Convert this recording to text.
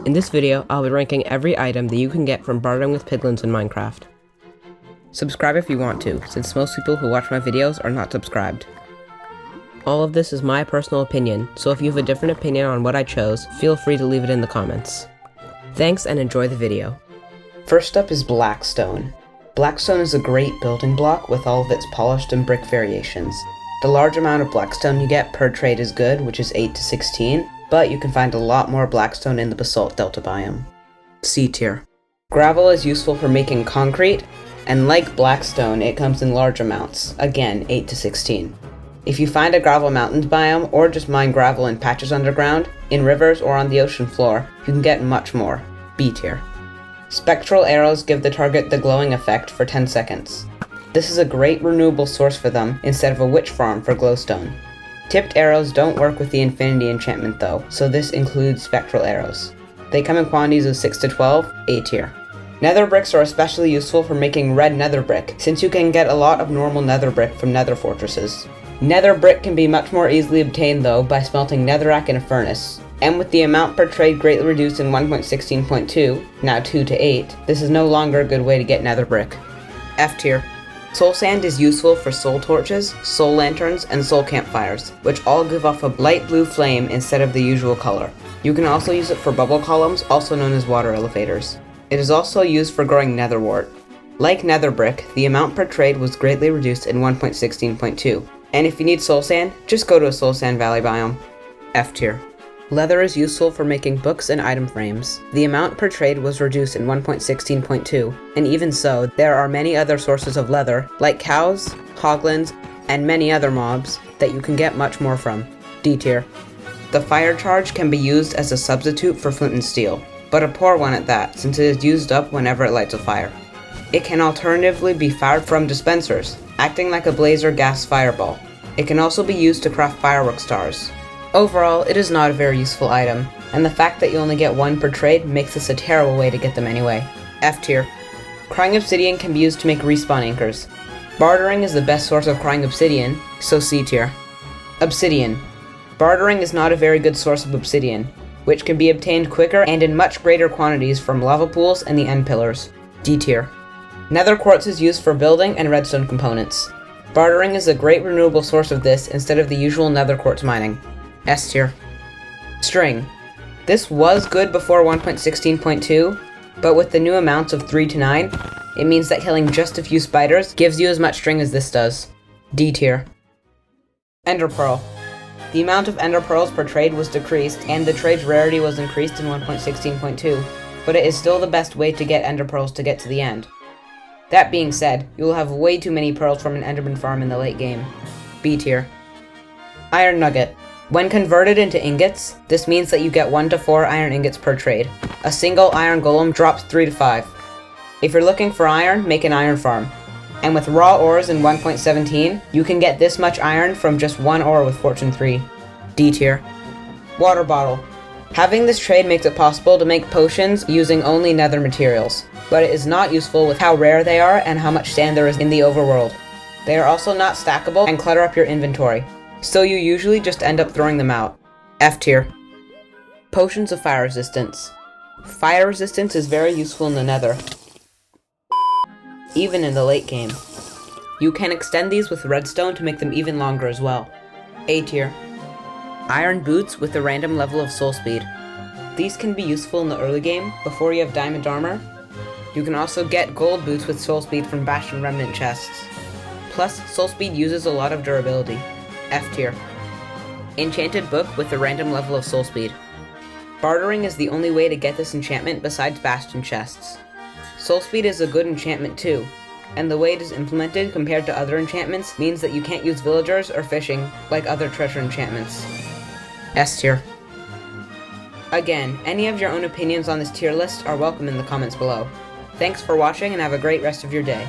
In this video, I'll be ranking every item that you can get from bartering with piglins in Minecraft. Subscribe if you want to, since most people who watch my videos are not subscribed. All of this is my personal opinion, so if you have a different opinion on what I chose, feel free to leave it in the comments. Thanks and enjoy the video. First up is Blackstone. Blackstone is a great building block with all of its polished and brick variations. The large amount of Blackstone you get per trade is good, which is 8 to 16, but you can find a lot more Blackstone in the Basalt Delta biome. C tier. Gravel is useful for making concrete, and like Blackstone, it comes in large amounts, again 8 to 16. If you find a gravel mountains biome, or just mine gravel in patches underground, in rivers or on the ocean floor, you can get much more, B tier. Spectral arrows give the target the glowing effect for 10 seconds. This is a great renewable source for them, instead of a witch farm for glowstone. Tipped arrows don't work with the infinity enchantment though, so this includes spectral arrows. They come in quantities of 6 to 12, A tier. Nether bricks are especially useful for making red nether brick, since you can get a lot of normal nether brick from nether fortresses. Nether brick can be much more easily obtained though by smelting netherrack in a furnace, and with the amount per trade greatly reduced in 1.16.2, now 2 to 8, this is no longer a good way to get nether brick. F tier. Soul sand is useful for soul torches, soul lanterns, and soul campfires, which all give off a light blue flame instead of the usual color. You can also use it for bubble columns, also known as water elevators. It is also used for growing nether wart. Like nether brick, the amount per trade was greatly reduced in 1.16.2, and if you need soul sand, just go to a soul sand valley biome. F tier. Leather is useful for making books and item frames. The amount per trade was reduced in 1.16.2, and even so, there are many other sources of leather, like cows, hoglins, and many other mobs, that you can get much more from. D tier. The fire charge can be used as a substitute for flint and steel, but a poor one at that, since it is used up whenever it lights a fire. It can alternatively be fired from dispensers, acting like a blazer gas fireball. It can also be used to craft firework stars. Overall, it is not a very useful item, and the fact that you only get one per trade makes this a terrible way to get them anyway. F tier. Crying obsidian can be used to make respawn anchors. Bartering is the best source of crying obsidian, so C tier. Obsidian. Bartering is not a very good source of obsidian, which can be obtained quicker and in much greater quantities from lava pools and the end pillars. D tier. Nether quartz is used for building and redstone components. Bartering is a great renewable source of this instead of the usual nether quartz mining. S tier. String. This was good before 1.16.2, but with the new amounts of 3 to 9, it means that killing just a few spiders gives you as much string as this does. D tier. Ender Pearl. The amount of ender pearls per trade was decreased, and the trade's rarity was increased in 1.16.2, but it is still the best way to get ender pearls to get to the end. That being said, you will have way too many pearls from an enderman farm in the late game. B tier. Iron Nugget. When converted into ingots, this means that you get 1 to 4 iron ingots per trade. A single iron golem drops 3 to 5. If you're looking for iron, make an iron farm. And with raw ores in 1.17, you can get this much iron from just 1 ore with Fortune 3. D tier. Water Bottle. Having this trade makes it possible to make potions using only nether materials, but it is not useful with how rare they are and how much sand there is in the overworld. They are also not stackable and clutter up your inventory, so you usually just end up throwing them out. F tier. Potions of fire resistance. Fire resistance is very useful in the nether, even in the late game. You can extend these with redstone to make them even longer as well. A tier. Iron boots with a random level of soul speed. These can be useful in the early game, before you have diamond armor. You can also get gold boots with soul speed from Bastion remnant chests. Plus, soul speed uses a lot of durability. F tier. Enchanted book with a random level of soul speed. Bartering is the only way to get this enchantment besides Bastion chests. Soul speed is a good enchantment too, and the way it is implemented compared to other enchantments means that you can't use villagers or fishing like other treasure enchantments. S tier. Again, any of your own opinions on this tier list are welcome in the comments below. Thanks for watching and have a great rest of your day.